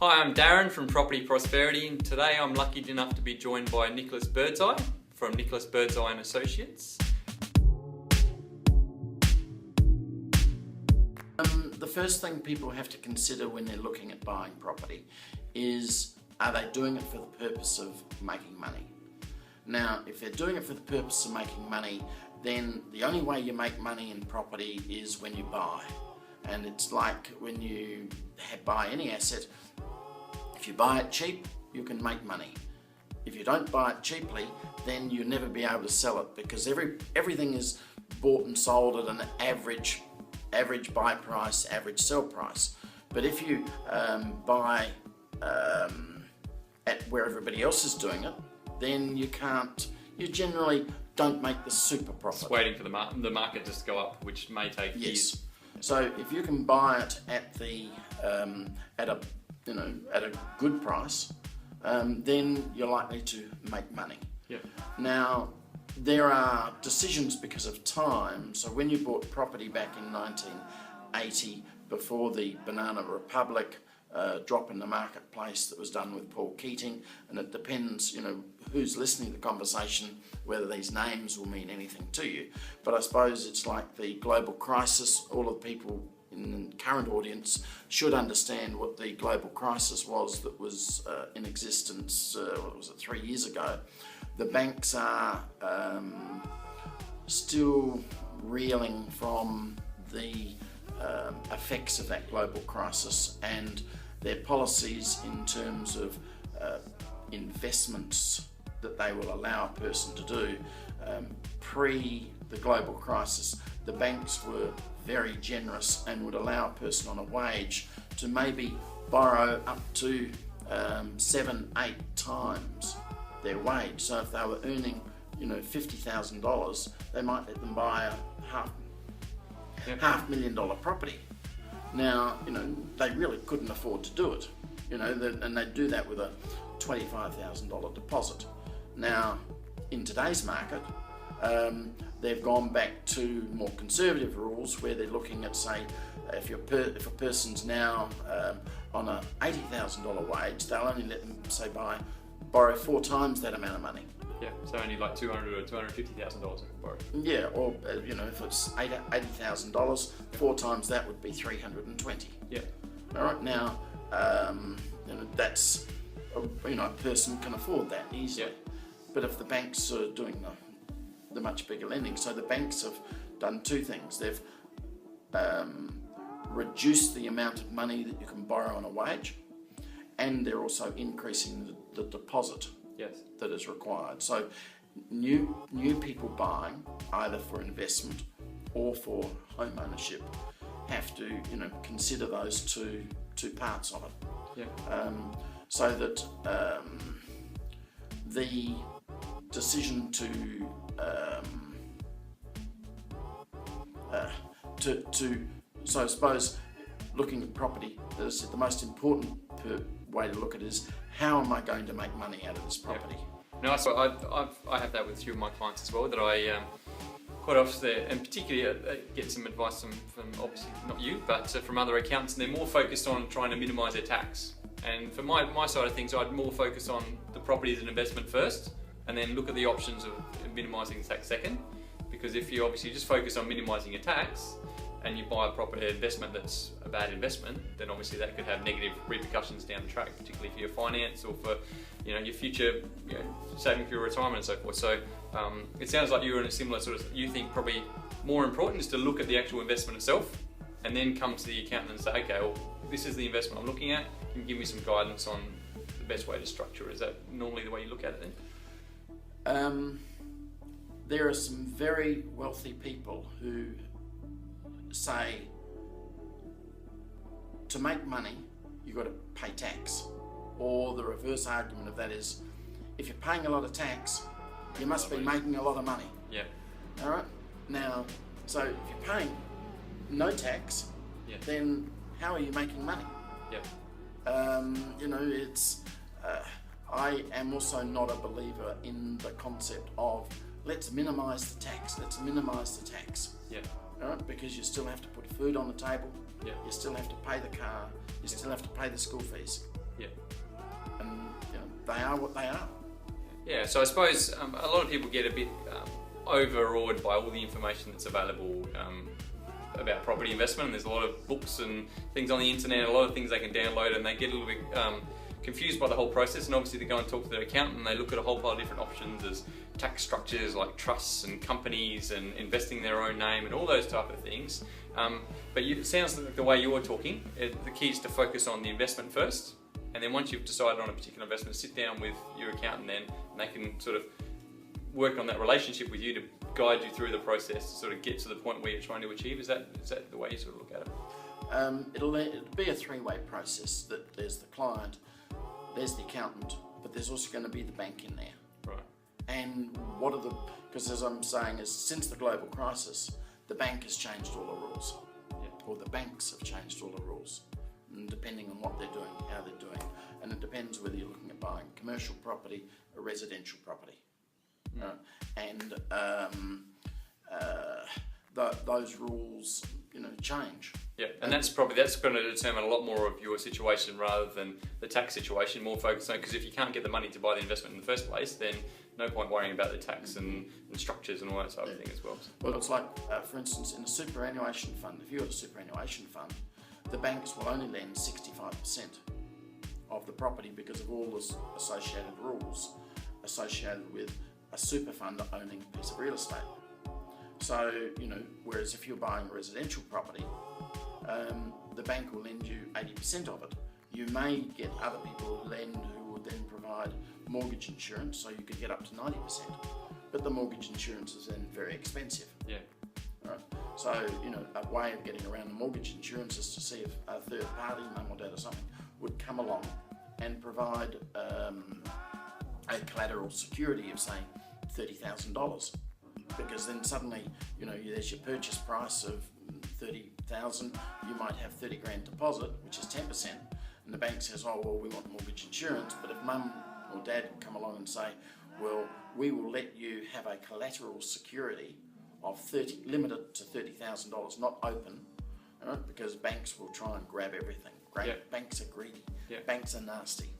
Hi, I'm Darren from Property Prosperity, and today I'm lucky enough to be joined by Nicholas Birdseye from Nicholas Birdseye and Associates. The first thing people have to consider when they're looking at buying property is, are they doing it for the purpose of making money? Now, if they're doing it for the purpose of making money, then the only way you make money in property is when you buy. And it's like when you buy any asset, if you buy it cheap, you can make money. If you don't buy it cheaply, then you'll never be able to sell it, because everything is bought and sold at an average buy price, average sell price. But if you buy at where everybody else is doing it, then you generally don't make the super profit. Just waiting for the market just to go up, which may take years. So if you can buy it at a good price, then you're likely to make money. Yeah. Now, there are decisions because of time. So when you bought property back in 1980, before the Banana Republic drop in the marketplace that was done with Paul Keating, and it depends, who's listening to the conversation, whether these names will mean anything to you. But I suppose it's like the global crisis. All of the people in the current audience should understand what the global crisis was that was in existence, 3 years ago. The banks are still reeling from the effects of that global crisis, and their policies in terms of investments that they will allow a person to do. Pre the global crisis, the banks were very generous and would allow a person on a wage to maybe borrow up to 7-8 times their wage. So if they were earning $50,000, they might let them buy a $500,000 property. Now, they really couldn't afford to do it, and they do that with a $25,000 deposit. Now, in today's market, they've gone back to more conservative rules where they're looking at, say, if a person's now on a $80,000 wage, they'll only let them, say, borrow 4 times that amount of money. Yeah, so only like $200,000 or $250,000 I can borrow. Yeah, or if it's $80,000, 4 times that would be $320,000. Yeah. All right, now that's a person can afford that easily. Yeah. But if the banks are doing the much bigger lending, so the banks have done 2 things. They've reduced the amount of money that you can borrow on a wage, and they're also increasing the deposit that is required. So new people buying either for investment or for home ownership have to consider those two parts of it. Yeah. So that the decision so I suppose looking at property, as the most important way to look at it is, how am I going to make money out of this property? Yeah. No, so I have that with a few of my clients as well, that I quite often, and particularly get some advice from obviously not you, but from other accountants, and they're more focused on trying to minimise their tax. And for my side of things, I'd more focus on the property as an investment first, and then look at the options of minimising the tax second. Because if you obviously just focus on minimising your tax, and you buy a property investment that's a bad investment, then obviously that could have negative repercussions down the track, particularly for your finance or for your future saving for your retirement and so forth. So it sounds like you're in a similar sort of, you think probably more important is to look at the actual investment itself, and then come to the accountant and say, okay, well, this is the investment I'm looking at. Can you give me some guidance on the best way to structure it? Is that normally the way you look at it then? There are some very wealthy people who say to make money you've got to pay tax, or the reverse argument of that is, if you're paying a lot of tax, you must be making a lot of money. Yeah. All right. Now, so if you're paying no tax, then how are you making money? Yeah. I am also not a believer in the concept of let's minimise the tax. Let's minimise the tax. Yeah. All right, because you still have to put food on the table. Yeah. You still have to pay the car. You still have to pay the school fees. Yeah. And they are what they are. Yeah, so I suppose a lot of people get a bit overawed by all the information that's available about property investment, and there's a lot of books and things on the internet, a lot of things they can download, and they get a little bit confused by the whole process. And obviously they go and talk to their accountant and they look at a whole pile of different options as tax structures like trusts and companies and investing in their own name and all those type of things. But it sounds like the way you're talking, the key is to focus on the investment first, and then once you've decided on a particular investment, sit down with your accountant then, and they can sort of work on that relationship with you to guide you through the process to sort of get to the point where you're trying to achieve. Is that the way you sort of look at it? It'll be a three-way process. That there's the client, there's the accountant, but there's also going to be the bank in there. Right. And because as I'm saying, is since the global crisis, the bank has changed all the rules. Yeah. Or the banks have changed all the rules, and depending on what they're doing, how they're doing. And it depends whether you're looking at buying commercial property or residential property. Those rules, change. Yeah, and that's going to determine a lot more of your situation rather than the tax situation. More focused on, because if you can't get the money to buy the investment in the first place, then no point worrying about the tax and structures and all that sort of thing as well. Well, it's like, for instance, in a superannuation fund. If you've got a superannuation fund, the banks will only lend 65% of the property because of all the associated rules associated with a super fund owning a piece of real estate. So, whereas if you're buying residential property, the bank will lend you 80% of it. You may get other people who lend who will then provide mortgage insurance, so you could get up to 90%. But the mortgage insurance is then very expensive. Yeah. Right. So, a way of getting around the mortgage insurance is to see if a third party, mum or dad or something, would come along and provide a collateral security of, say, $30,000. Because then suddenly, there's your purchase price of $30,000. You might have 30 grand deposit, which is 10%, and the bank says, "Oh, well, we want mortgage insurance." But if mum or dad come along and say, "Well, we will let you have a collateral security of limited to $30,000, not open," right? Because banks will try and grab everything. Banks are greedy. Yeah. Banks are nasty.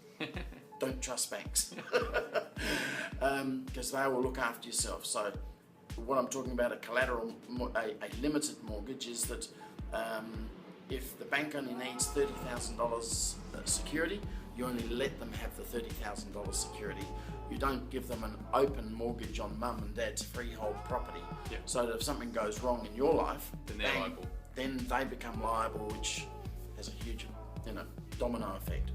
Don't trust banks, because they will look after yourself. So what I'm talking about, a limited mortgage, is that if the bank only needs $30,000 security, you only let them have the $30,000 security. You don't give them an open mortgage on mum and dad's freehold property. Yeah. So that if something goes wrong in your life, then they're liable. Then they become liable, which has a huge, domino effect.